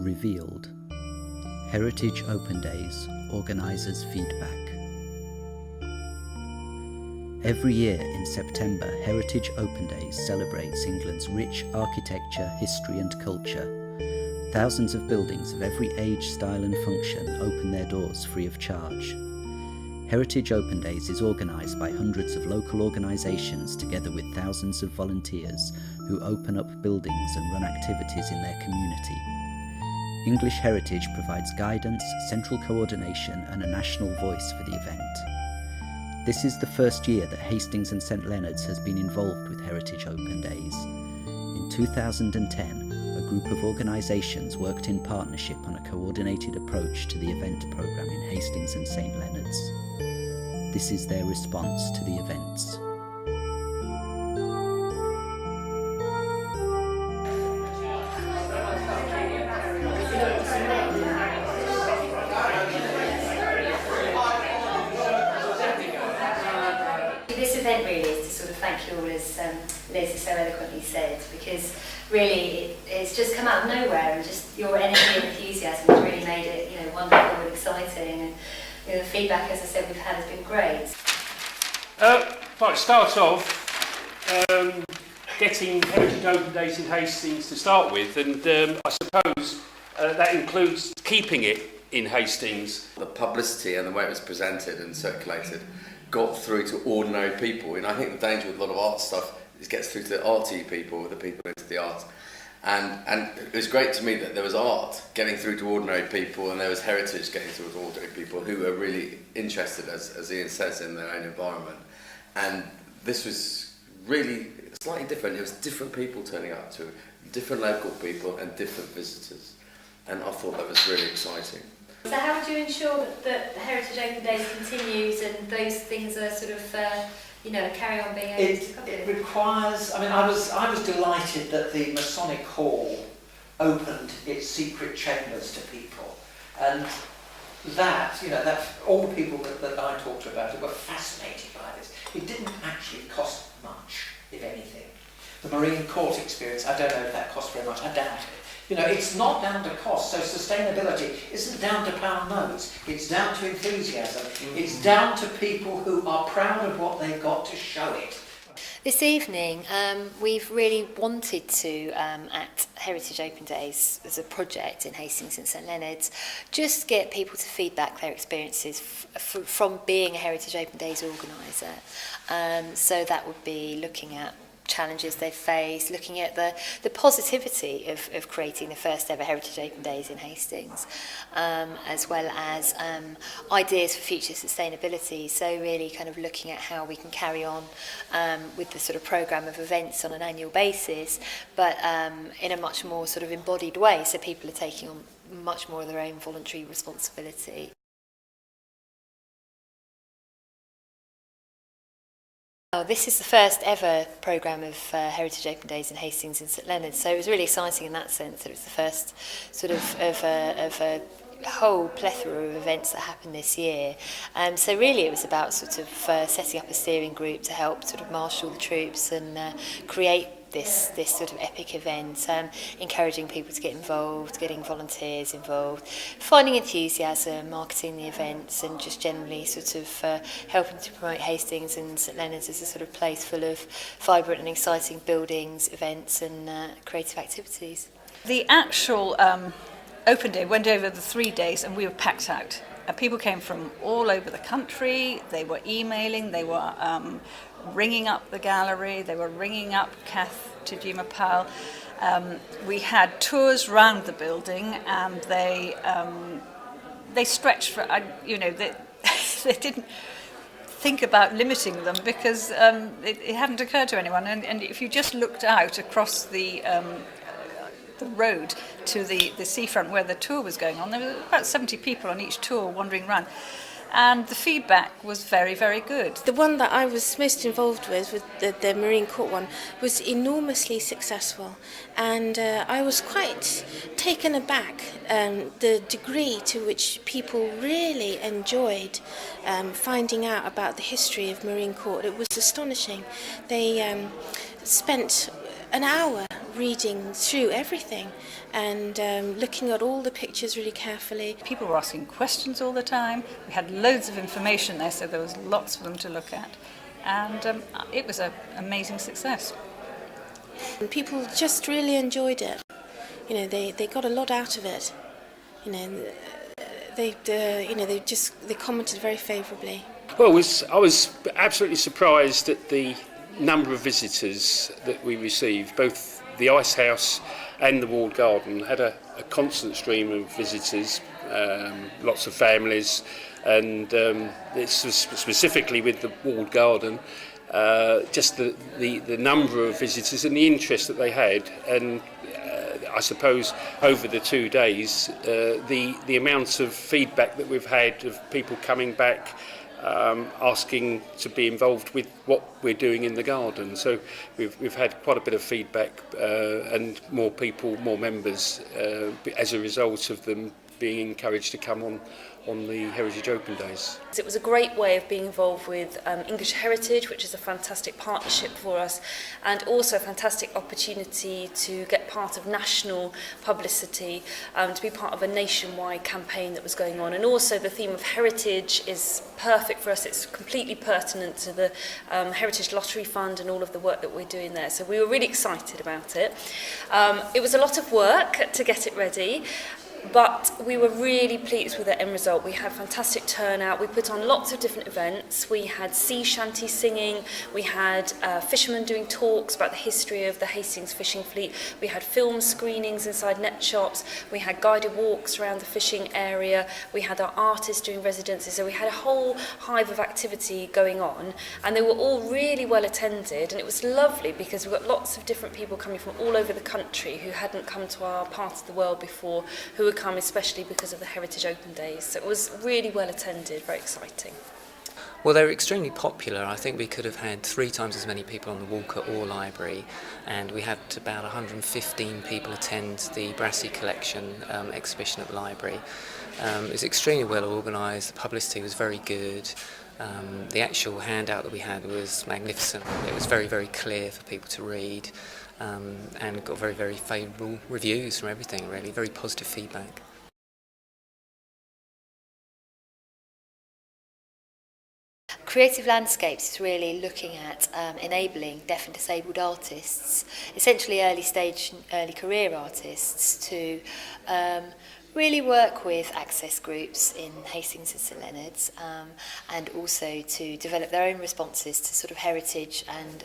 Revealed. Heritage Open Days, organisers' feedback. Every year in September, Heritage Open Days celebrates England's rich architecture, history and culture. Thousands of buildings of every age, style and function open their doors free of charge. Heritage Open Days is organised by hundreds of local organisations together with thousands of volunteers who open up buildings and run activities in their community. English Heritage provides guidance, central coordination and a national voice for the event. This is the first year that Hastings and St Leonards has been involved with Heritage Open Days. In 2010, a group of organisations worked in partnership on a coordinated approach to the event programme in Hastings and St Leonards. This is their response to the events. This event really is to sort of thank you all, as Liz has so eloquently said, because really it's just come out of nowhere, and just your energy and enthusiasm has really made it, wonderful and exciting, and the feedback, as I said, we've had has been great. Right, start off getting Heritage Open Days in Hastings to start with, and I suppose that includes keeping it in Hastings. The publicity and the way it was presented and circulated got through to ordinary people, and I think the danger with a lot of art stuff is it gets through to the arty people, the people into the arts. And it was great to me that there was art getting through to ordinary people, and there was heritage getting through to ordinary people who were really interested, as Ian says, in their own environment. And this was really slightly different. It was different people turning up to, different local people and different visitors. And I thought that was really exciting. So how would you ensure that the Heritage Open Days continues and those things are sort of, carry on being able to cover? It requires, I was delighted that the Masonic Hall opened its secret chambers to people. And that all the people that I talked about it were fascinated by this. It didn't actually cost much, if anything. The Marine Court experience, I don't know if that cost very much, I doubt it. It's not down to cost, so sustainability isn't down to pound notes, it's down to enthusiasm, it's down to people who are proud of what they've got to show it. This evening, we've really wanted to, at Heritage Open Days as a project in Hastings and St Leonards, just get people to feedback their experiences from being a Heritage Open Days organiser. So that would be looking at challenges they've faced, looking at the positivity of creating the first ever Heritage Open Days in Hastings, as well as ideas for future sustainability. So really kind of looking at how we can carry on with the sort of programme of events on an annual basis, but in a much more sort of embodied way, so people are taking on much more of their own voluntary responsibility. This is the first ever programme of Heritage Open Days in Hastings and St Leonards, so it was really exciting in that sense. It was the first sort of a whole plethora of events that happened this year. So really it was about sort of setting up a steering group to help sort of marshal the troops and create this sort of epic event, encouraging people to get involved, getting volunteers involved, finding enthusiasm, marketing the events, and just generally sort of helping to promote Hastings and St Leonards as a sort of place full of vibrant and exciting buildings, events and creative activities. The actual open day went over the 3 days and we were packed out. People came from all over the country, they were emailing, they were ringing up the gallery, they were ringing up Kath Tajima-Pal. We had tours round the building and they stretched for, they didn't think about limiting them because it hadn't occurred to anyone. And if you just looked out across the road to the seafront where the tour was going on, there were about 70 people on each tour wandering around. And the feedback was very, very good. The one that I was most involved with the Marine Court one, was enormously successful. And I was quite taken aback, the degree to which people really enjoyed finding out about the history of Marine Court. It was astonishing. They spent an hour reading through everything and looking at all the pictures really carefully. People were asking questions all the time. We had loads of information there, so there was lots for them to look at. And it was an amazing success. And people just really enjoyed it. You know, they got a lot out of it. You know, they commented very favourably. Well, I was absolutely surprised at the number of visitors that we received. Both the Ice House and the Walled Garden had a constant stream of visitors, lots of families, and this was specifically with the Walled Garden, just the number of visitors and the interest that they had, and I suppose over the 2 days, the amount of feedback that we've had of people coming back, asking to be involved with what we're doing in the garden. So we've had quite a bit of feedback and more people, more members as a result of them being encouraged to come on the Heritage Open Days. It was a great way of being involved with English Heritage, which is a fantastic partnership for us, and also a fantastic opportunity to get part of national publicity, to be part of a nationwide campaign that was going on. And also the theme of heritage is perfect for us. It's completely pertinent to the Heritage Lottery Fund and all of the work that we're doing there. So we were really excited about it. It was a lot of work to get it ready, but we were really pleased with the end result. We had fantastic turnout. We put on lots of different events. We had sea shanty singing. We had fishermen doing talks about the history of the Hastings fishing fleet. We had film screenings inside net shops. We had guided walks around the fishing area. We had our artists doing residencies. So we had a whole hive of activity going on, and they were all really well attended. And it was lovely because we got lots of different people coming from all over the country who hadn't come to our part of the world before, who would come especially because of the Heritage Open Days. So it was really well attended, very exciting. Well, they were extremely popular. I think we could have had 3 times as many people on the walk at Orr Library, and we had about 115 people attend the Brassey Collection exhibition at the library. It was extremely well organised, the publicity was very good. The actual handout that we had was magnificent. It was very, very clear for people to read. And got very, very favourable reviews from everything, really, very positive feedback. Creative Landscapes is really looking at enabling deaf and disabled artists, essentially early stage, early career artists, to really work with access groups in Hastings and St Leonards, and also to develop their own responses to sort of heritage and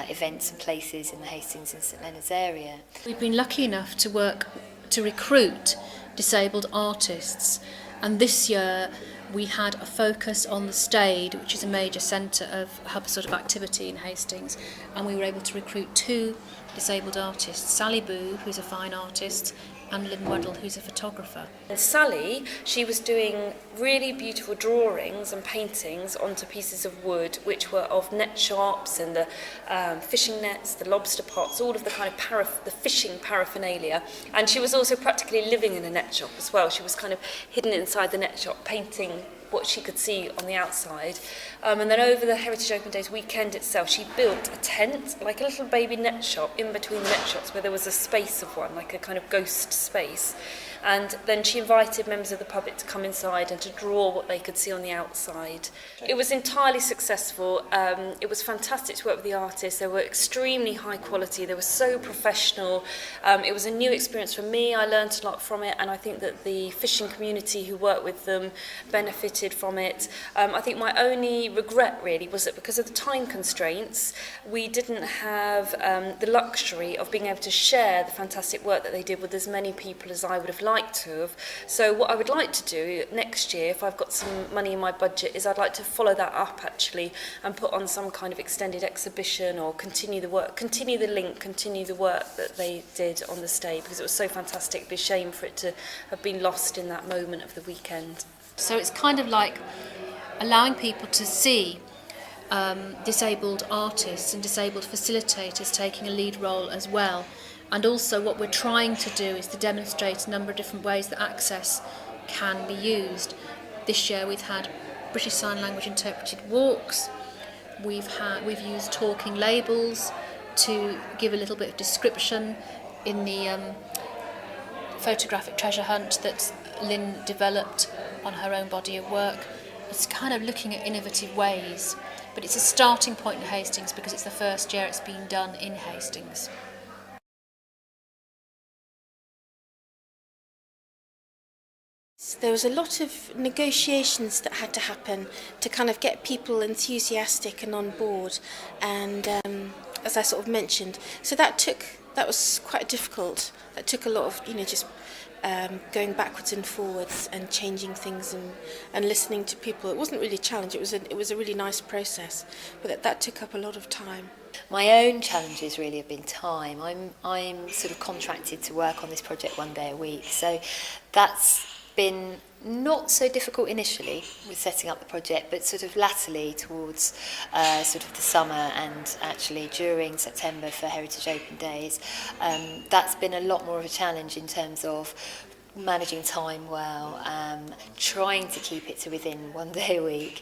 events and places in the Hastings and St Leonards area. We've been lucky enough to recruit disabled artists, and this year we had a focus on the Stade, which is a major centre of hub sort of activity in Hastings, and we were able to recruit 2 disabled artists, Sally Boo, who's a fine artist, and Lynn Weddle, who's a photographer. And Sally, she was doing really beautiful drawings and paintings onto pieces of wood, which were of net shops and the fishing nets, the lobster pots, all of the kind of the fishing paraphernalia. And she was also practically living in a net shop as well. She was kind of hidden inside the net shop, painting what she could see on the outside. And then over the Heritage Open Days weekend itself, she built a tent, like a little baby net shop in between the net shops where there was a space of one, like a kind of ghost space. And then she invited members of the public to come inside and to draw what they could see on the outside. It was entirely successful. It was fantastic to work with the artists. They were extremely high quality. They were so professional. It was a new experience for me. I learned a lot from it, and I think that the fishing community who worked with them benefited from it. I think my only regret really was that because of the time constraints, we didn't have the luxury of being able to share the fantastic work that they did with as many people as I would have liked to have. So what I would like to do next year, if I've got some money in my budget, is I'd like to follow that up actually and put on some kind of extended exhibition or continue the work, continue the link, continue the work that they did on the stage, because it was so fantastic. It'd be a shame for it to have been lost in that moment of the weekend. So it's kind of like allowing people to see disabled artists and disabled facilitators taking a lead role as well. And also what we're trying to do is to demonstrate a number of different ways that access can be used. This year we've had British Sign Language interpreted walks, we've used talking labels, to give a little bit of description in the photographic treasure hunt that Lynn developed on her own body of work. It's kind of looking at innovative ways, but it's a starting point in Hastings because it's the first year it's been done in Hastings. There was a lot of negotiations that had to happen to kind of get people enthusiastic and on board, and as I sort of mentioned, so that was quite difficult. That took a lot of, just going backwards and forwards and changing things and listening to people. It wasn't really a challenge. It was a really nice process, but that took up a lot of time. My own challenges really have been time. I'm sort of contracted to work on this project 1 day a week, so that's been not so difficult initially with setting up the project, but sort of latterly towards sort of the summer and actually during September for Heritage Open Days, that's been a lot more of a challenge in terms of managing time well, trying to keep it to within 1 day a week,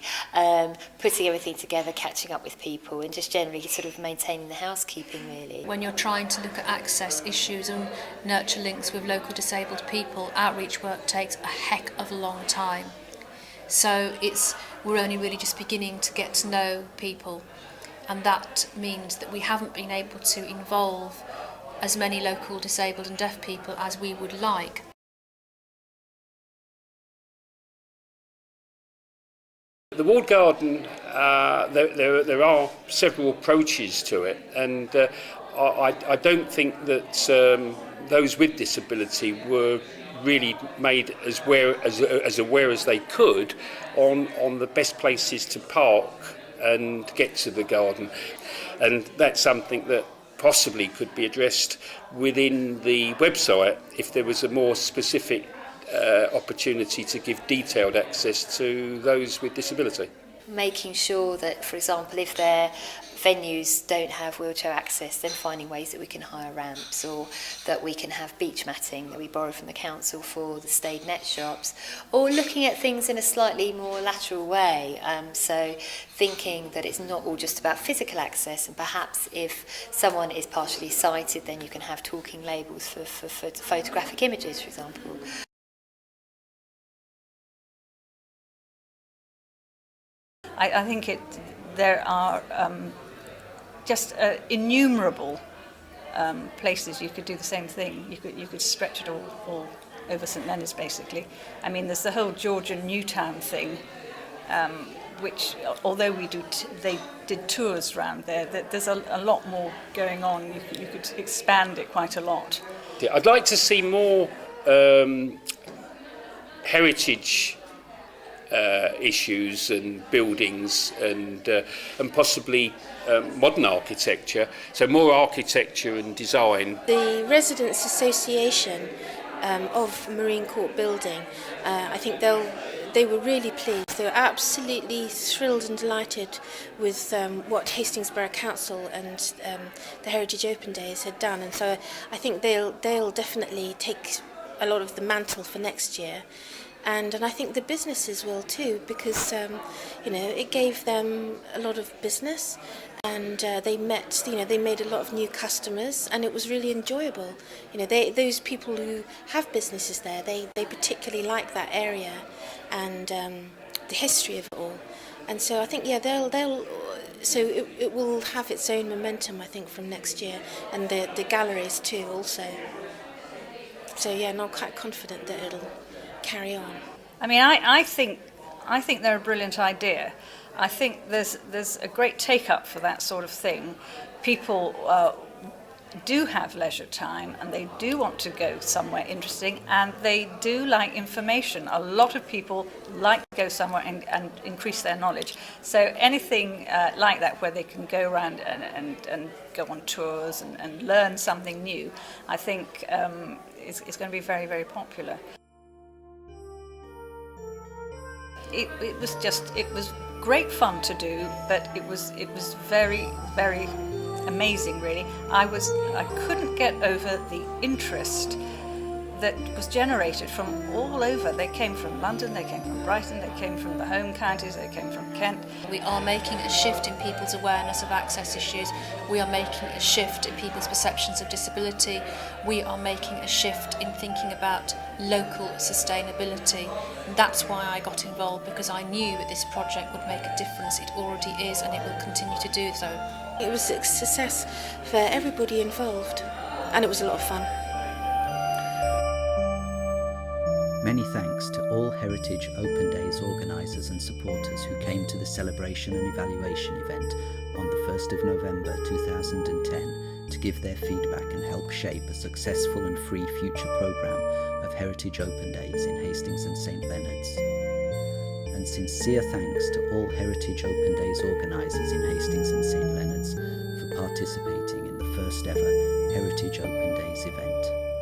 putting everything together, catching up with people, and just generally sort of maintaining the housekeeping really. When you're trying to look at access issues and nurture links with local disabled people, outreach work takes a heck of a long time. So we're only really just beginning to get to know people, and that means that we haven't been able to involve as many local disabled and deaf people as we would like. The walled garden, there are several approaches to it, and I don't think that those with disability were really made as aware as they could on the best places to park and get to the garden, and that's something that possibly could be addressed within the website if there was a more specific opportunity to give detailed access to those with disability. Making sure that, for example, if their venues don't have wheelchair access, then finding ways that we can hire ramps, or that we can have beach matting that we borrow from the council for the stayed net shops, or looking at things in a slightly more lateral way. So thinking that it's not all just about physical access, and perhaps if someone is partially sighted, then you can have talking labels for photographic images, for example. I think there are just innumerable places you could do the same thing. You could stretch it all over St Leonard's, basically. I mean, there's the whole Georgian Newtown thing, which, although they did tours around there, there's a lot more going on. You could expand it quite a lot. I'd like to see more heritage issues and buildings and possibly modern architecture, so more architecture and design. The Residents Association of Marine Court Building, I think they were really pleased. They were absolutely thrilled and delighted with what Hastings Borough Council and the Heritage Open Days had done, and so I think they'll definitely take a lot of the mantle for next year. And I think the businesses will too, because it gave them a lot of business, and they made a lot of new customers, and it was really enjoyable. Those people who have businesses there, they particularly like that area and the history of it all. And so I think it will have its own momentum, I think, from next year, and the galleries too also. So I'm quite confident that it'll carry on. I mean, I think they're a brilliant idea. I think there's a great take-up for that sort of thing. People do have leisure time, and they do want to go somewhere interesting, and they do like information. A lot of people like to go somewhere and increase their knowledge. So anything like that, where they can go around and go on tours and learn something new, I think is going to be very, very popular. It was great fun to do, but it was very, very amazing, really. I couldn't get over the interest that was generated from all over. They came from London, they came from Brighton, they came from the home counties, they came from Kent. We are making a shift in people's awareness of access issues. We are making a shift in people's perceptions of disability. We are making a shift in thinking about local sustainability. And that's why I got involved, because I knew that this project would make a difference. It already is, and it will continue to do so. It was a success for everybody involved, and it was a lot of fun. Many thanks to all Heritage Open Days organisers and supporters who came to the celebration and evaluation event on the 1st of November 2010 to give their feedback and help shape a successful and free future programme of Heritage Open Days in Hastings and St Leonards. And sincere thanks to all Heritage Open Days organisers in Hastings and St Leonards for participating in the first ever Heritage Open Days event.